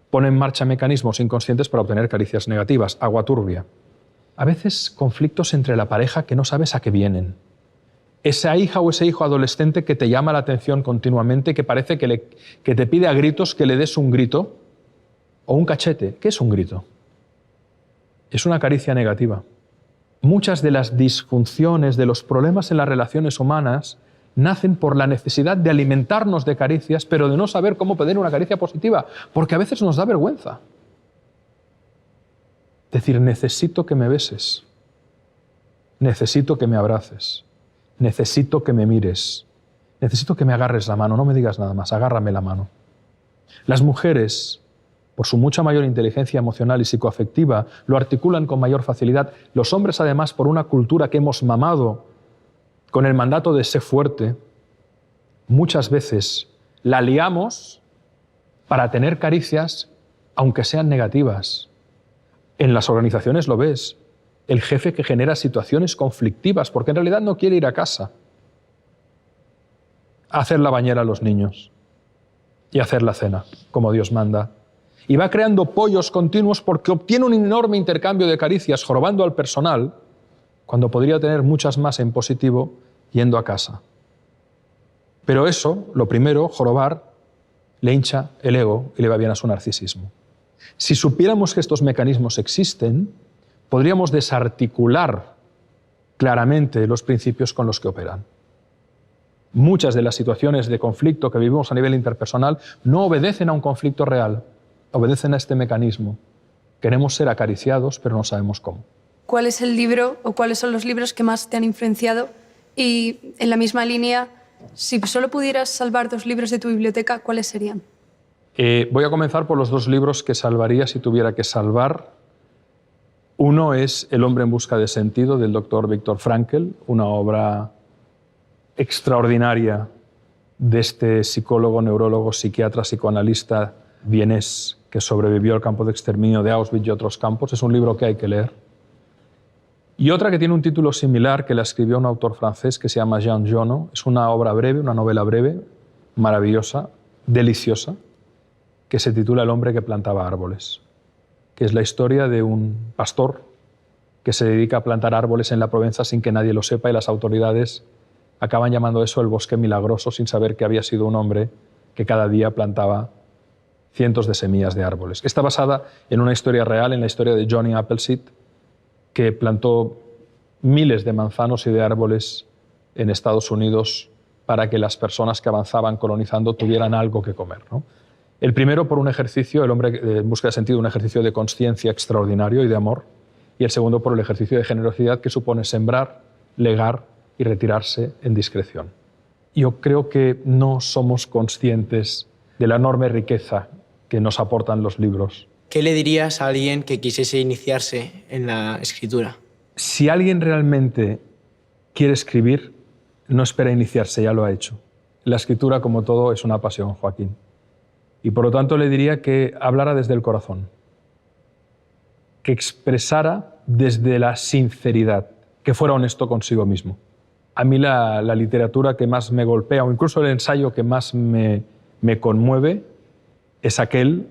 pone en marcha mecanismos inconscientes para obtener caricias negativas, agua turbia. A veces conflictos entre la pareja que no sabes a qué vienen. Esa hija o ese hijo adolescente que te llama la atención continuamente, que parece que te pide a gritos que le des un grito o un cachete. ¿Qué es un grito? Es una caricia negativa. Muchas de las disfunciones, de los problemas en las relaciones humanas, nacen por la necesidad de alimentarnos de caricias, pero de no saber cómo pedir una caricia positiva, porque a veces nos da vergüenza. Decir, necesito que me beses, necesito que me abraces, necesito que me mires, necesito que me agarres la mano, no me digas nada más, agárrame la mano. Las mujeres, por su mucha mayor inteligencia emocional y psicoafectiva, lo articulan con mayor facilidad. Los hombres, además, por una cultura que hemos mamado con el mandato de ser fuerte, muchas veces la liamos para tener caricias, aunque sean negativas. En las organizaciones lo ves. El jefe que genera situaciones conflictivas, porque en realidad no quiere ir a casa a hacer la bañera a los niños y hacer la cena, como Dios manda. Y va creando pollos continuos porque obtiene un enorme intercambio de caricias jorobando al personal, cuando podría tener muchas más en positivo yendo a casa. Pero eso, lo primero, jorobar, le hincha el ego y le va bien a su narcisismo. Si supiéramos que estos mecanismos existen, podríamos desarticular claramente los principios con los que operan. Muchas de las situaciones de conflicto que vivimos a nivel interpersonal no obedecen a un conflicto real, obedecen a este mecanismo. Queremos ser acariciados, pero no sabemos cómo. ¿Cuál es el libro o cuáles son los libros que más te han influenciado? Y en la misma línea, si solo pudieras salvar 2 libros de tu biblioteca, ¿cuáles serían? Voy a comenzar por los 2 libros que salvaría si tuviera que salvar. Uno es El hombre en busca de sentido, del doctor Viktor Frankl, una obra extraordinaria de este psicólogo, neurólogo, psiquiatra, psicoanalista vienés que sobrevivió al campo de exterminio de Auschwitz y otros campos. Es un libro que hay que leer. Y otra que tiene un título similar, que la escribió un autor francés que se llama Jean Genot. Es una obra breve, una novela breve, maravillosa, deliciosa, que se titula El hombre que plantaba árboles, que es la historia de un pastor que se dedica a plantar árboles en la Provenza sin que nadie lo sepa y las autoridades acaban llamando eso el bosque milagroso sin saber que había sido un hombre que cada día plantaba cientos de semillas de árboles. Está basada en una historia real, en la historia de Johnny Appleseed, que plantó miles de manzanos y de árboles en Estados Unidos para que las personas que avanzaban colonizando tuvieran algo que comer, ¿no? El primero por un ejercicio, El hombre en busca de sentido, un ejercicio de conciencia extraordinario y de amor, y el segundo por el ejercicio de generosidad que supone sembrar, legar y retirarse en discreción. Yo creo que no somos conscientes de la enorme riqueza que nos aportan los libros. ¿Qué le dirías a alguien que quisiese iniciarse en la escritura? Si alguien realmente quiere escribir, no espera iniciarse, ya lo ha hecho. La escritura, como todo, es una pasión, Joaquín. Y por lo tanto le diría que hablara desde el corazón, que expresara desde la sinceridad, que fuera honesto consigo mismo. A mí la literatura que más me golpea, o incluso el ensayo que más me conmueve, es aquel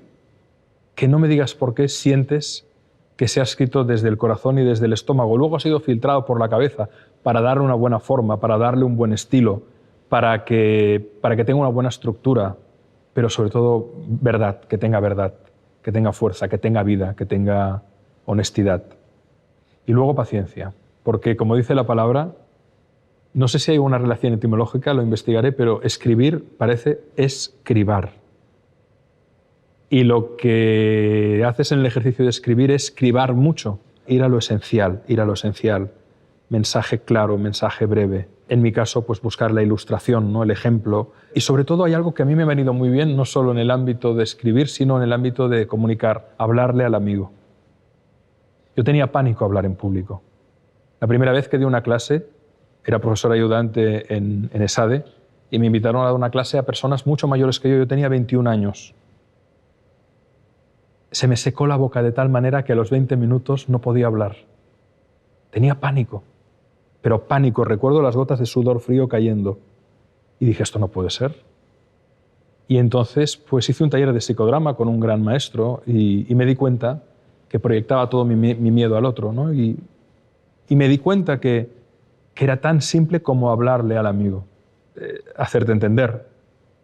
que no me digas por qué sientes que se ha escrito desde el corazón y desde el estómago. Luego ha sido filtrado por la cabeza para darle una buena forma, para darle un buen estilo, para que tenga una buena estructura, pero sobre todo verdad, que tenga fuerza, que tenga vida, que tenga honestidad. Y luego paciencia, porque como dice la palabra, no sé si hay una relación etimológica, lo investigaré, pero escribir parece escribar. Y lo que haces en el ejercicio de escribir es escribar mucho, ir a lo esencial, mensaje claro, mensaje breve. En mi caso, pues buscar la ilustración, ¿no? El ejemplo. Y sobre todo hay algo que a mí me ha venido muy bien, no solo en el ámbito de escribir, sino en el ámbito de comunicar, hablarle al amigo. Yo tenía pánico a hablar en público. La primera vez que di una clase, era profesor ayudante en ESADE, y me invitaron a dar una clase a personas mucho mayores que yo tenía 21 años. Se me secó la boca de tal manera que a los 20 minutos no podía hablar. Tenía pánico, pero pánico. Recuerdo las gotas de sudor frío cayendo. Y dije, esto no puede ser. Y entonces pues hice un taller de psicodrama con un gran maestro y me di cuenta que proyectaba todo mi miedo al otro, ¿no? Y me di cuenta que era tan simple como hablarle al amigo, hacerte entender,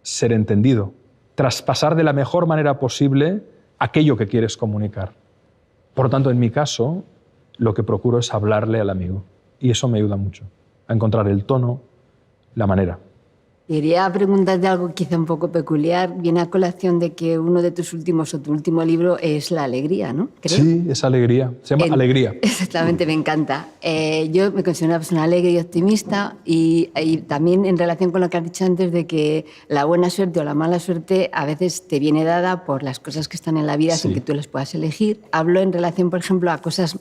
ser entendido, traspasar de la mejor manera posible aquello que quieres comunicar. Por lo tanto, en mi caso, lo que procuro es hablarle al amigo. Y eso me ayuda mucho, a encontrar el tono, la manera. Quería preguntarte algo quizá un poco peculiar. Viene a colación de que uno de tus últimos o tu último libro es La alegría, ¿no? ¿Creo? Sí, es alegría. Se llama Alegría. Exactamente, me encanta. Yo me considero una persona alegre y optimista y también en relación con lo que has dicho antes de que la buena suerte o la mala suerte a veces te viene dada por las cosas que están en la vida sin que tú las puedas elegir. Hablo en relación, por ejemplo, a cosas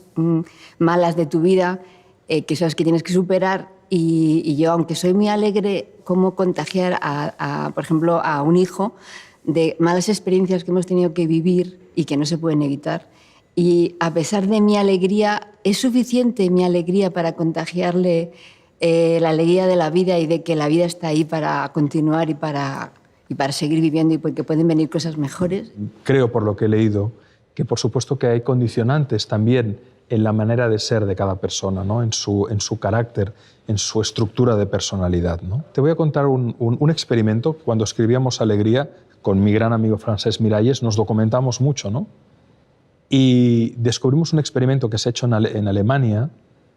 malas de tu vida que sabes que tienes que superar. Y yo, aunque soy muy alegre, cómo contagiar, por ejemplo, a un hijo de malas experiencias que hemos tenido que vivir y que no se pueden evitar. Y a pesar de mi alegría, ¿es suficiente mi alegría para contagiarle la alegría de la vida y de que la vida está ahí para continuar y para seguir viviendo y porque pueden venir cosas mejores? Creo, por lo que he leído, que por supuesto que hay condicionantes también en la manera de ser de cada persona, ¿no? en su carácter, en su estructura de personalidad, ¿no? Te voy a contar un experimento. Cuando escribíamos Alegría, con mi gran amigo Francesc Miralles, nos documentamos mucho, ¿no? Y descubrimos un experimento que se ha hecho en Alemania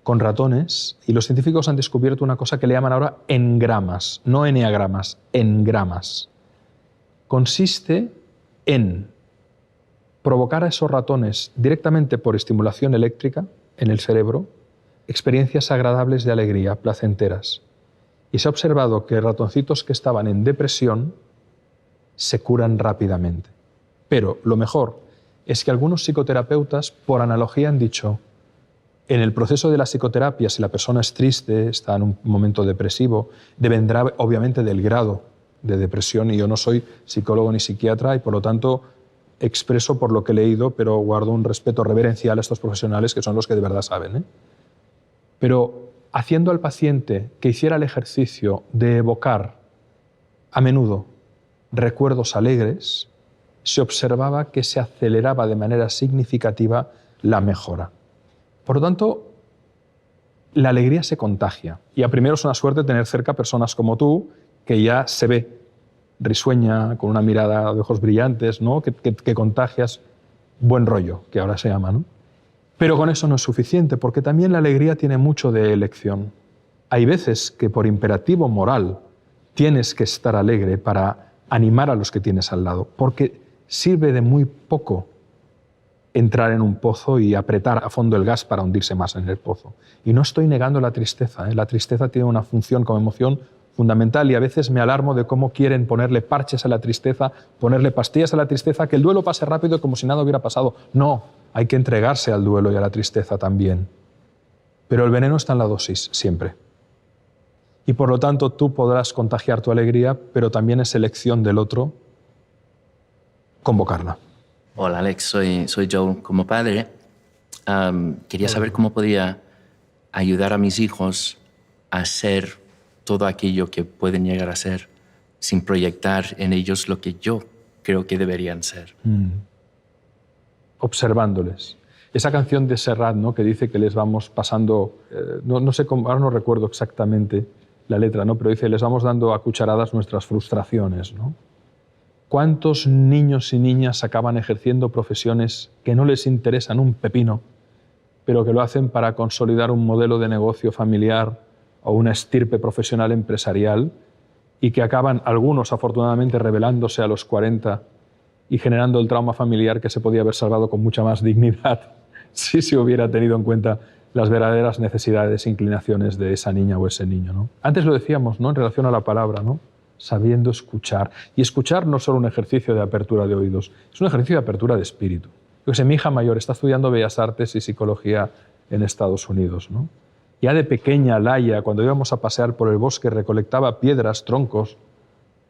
con ratones, y los científicos han descubierto una cosa que le llaman ahora engramas, no eneagramas, engramas. Consiste en provocar a esos ratones directamente por estimulación eléctrica en el cerebro experiencias agradables de alegría, placenteras. Y se ha observado que ratoncitos que estaban en depresión se curan rápidamente. Pero lo mejor es que algunos psicoterapeutas, por analogía, han dicho, en el proceso de la psicoterapia, si la persona es triste, está en un momento depresivo, dependerá obviamente del grado de depresión, y yo no soy psicólogo ni psiquiatra y por lo tanto expreso por lo que he leído, pero guardo un respeto reverencial a estos profesionales que son los que de verdad saben, ¿eh? Pero haciendo al paciente que hiciera el ejercicio de evocar a menudo recuerdos alegres, se observaba que se aceleraba de manera significativa la mejora. Por lo tanto, la alegría se contagia. Y a primero es una suerte tener cerca personas como tú, que ya se ve risueña, con una mirada de ojos brillantes, ¿no? que contagias buen rollo, que ahora se llama, ¿no? Pero con eso no es suficiente, porque también la alegría tiene mucho de elección. Hay veces que por imperativo moral tienes que estar alegre para animar a los que tienes al lado, porque sirve de muy poco entrar en un pozo y apretar a fondo el gas para hundirse más en el pozo. Y no estoy negando la tristeza, ¿eh? La tristeza tiene una función como emoción fundamental y a veces me alarmo de cómo quieren ponerle parches a la tristeza, ponerle pastillas a la tristeza, que el duelo pase rápido como si nada hubiera pasado. No, hay que entregarse al duelo y a la tristeza también. Pero el veneno está en la dosis, siempre. Y por lo tanto tú podrás contagiar tu alegría, pero también es elección del otro convocarla. Hola Alex, soy Joe. Como padre, quería saber cómo podía ayudar a mis hijos a ser todo aquello que pueden llegar a ser sin proyectar en ellos lo que yo creo que deberían ser. observándoles. Esa canción de Serrat, ¿no?, que dice que les vamos pasando, no sé cómo, ahora no recuerdo exactamente la letra, ¿no?, pero dice, les vamos dando a cucharadas nuestras frustraciones, ¿no? ¿Cuántos niños y niñas acaban ejerciendo profesiones que no les interesan un pepino, pero que lo hacen para consolidar un modelo de negocio familiar o una estirpe profesional empresarial, y que acaban, algunos afortunadamente, rebelándose a los 40 y generando el trauma familiar que se podía haber salvado con mucha más dignidad si se hubiera tenido en cuenta las verdaderas necesidades e inclinaciones de esa niña o ese niño, ¿no? Antes lo decíamos, ¿no?, en relación a la palabra, ¿no?, sabiendo escuchar. Y escuchar no es solo un ejercicio de apertura de oídos, es un ejercicio de apertura de espíritu. Yo sé, mi hija mayor está estudiando Bellas Artes y Psicología en Estados Unidos, ¿no? Ya de pequeña, Laia, cuando íbamos a pasear por el bosque, recolectaba piedras, troncos,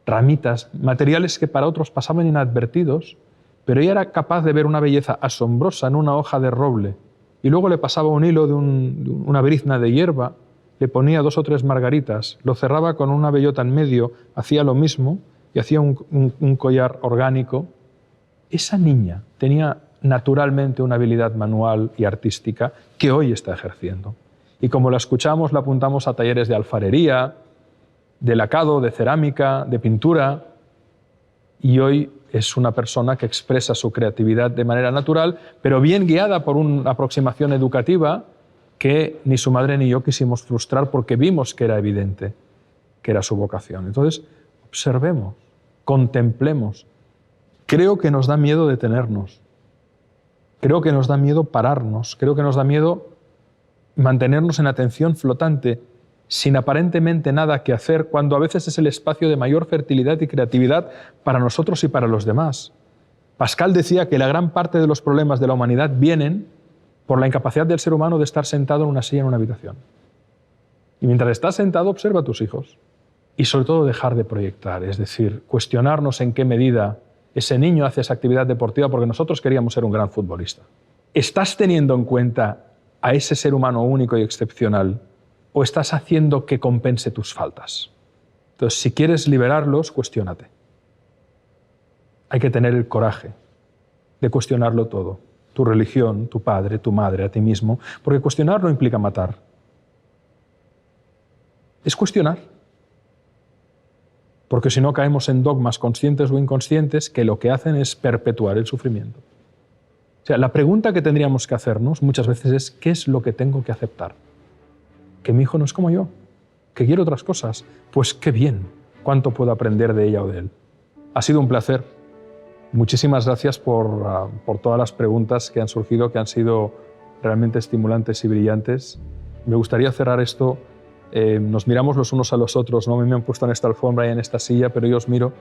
ramitas, materiales que para otros pasaban inadvertidos, pero ella era capaz de ver una belleza asombrosa en una hoja de roble, y luego le pasaba un hilo de una brizna de hierba, le ponía 2 o 3 margaritas, lo cerraba con una bellota en medio, hacía lo mismo y hacía un collar orgánico. Esa niña tenía naturalmente una habilidad manual y artística que hoy está ejerciendo. Y como la escuchamos, la apuntamos a talleres de alfarería, de lacado, de cerámica, de pintura, y hoy es una persona que expresa su creatividad de manera natural, pero bien guiada por una aproximación educativa que ni su madre ni yo quisimos frustrar porque vimos que era evidente que era su vocación. Entonces, observemos, contemplemos. Creo que nos da miedo detenernos, creo que nos da miedo pararnos, creo que nos da miedo mantenernos en atención flotante, sin aparentemente nada que hacer, cuando a veces es el espacio de mayor fertilidad y creatividad para nosotros y para los demás. Pascal decía que la gran parte de los problemas de la humanidad vienen por la incapacidad del ser humano de estar sentado en una silla en una habitación. Y mientras estás sentado, observa a tus hijos. Y sobre todo dejar de proyectar, es decir, cuestionarnos en qué medida ese niño hace esa actividad deportiva porque nosotros queríamos ser un gran futbolista. ¿Estás teniendo en cuenta a ese ser humano único y excepcional, o estás haciendo que compense tus faltas? Entonces, si quieres liberarlos, cuestiónate. Hay que tener el coraje de cuestionarlo todo. Tu religión, tu padre, tu madre, a ti mismo, porque cuestionar no implica matar. Es cuestionar. Porque si no caemos en dogmas conscientes o inconscientes que lo que hacen es perpetuar el sufrimiento. O sea, la pregunta que tendríamos que hacernos muchas veces es ¿qué es lo que tengo que aceptar? Que mi hijo no es como yo, que quiere otras cosas. Pues qué bien, cuánto puedo aprender de ella o de él. Ha sido un placer. Muchísimas gracias por todas las preguntas que han surgido, que han sido realmente estimulantes y brillantes. Me gustaría cerrar esto. Nos miramos los unos a los otros, ¿no? Me han puesto en esta alfombra y en esta silla, pero yo os miro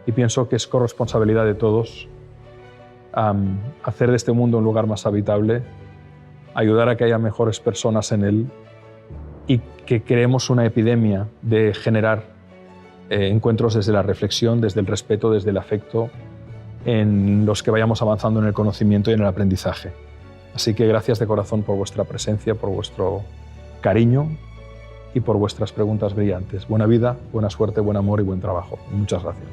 y pienso que es corresponsabilidad de todos hacer de este mundo un lugar más habitable, ayudar a que haya mejores personas en él y que creemos una epidemia de generar encuentros desde la reflexión, desde el respeto, desde el afecto, en los que vayamos avanzando en el conocimiento y en el aprendizaje. Así que gracias de corazón por vuestra presencia, por vuestro cariño y por vuestras preguntas brillantes. Buena vida, buena suerte, buen amor y buen trabajo. Muchas gracias.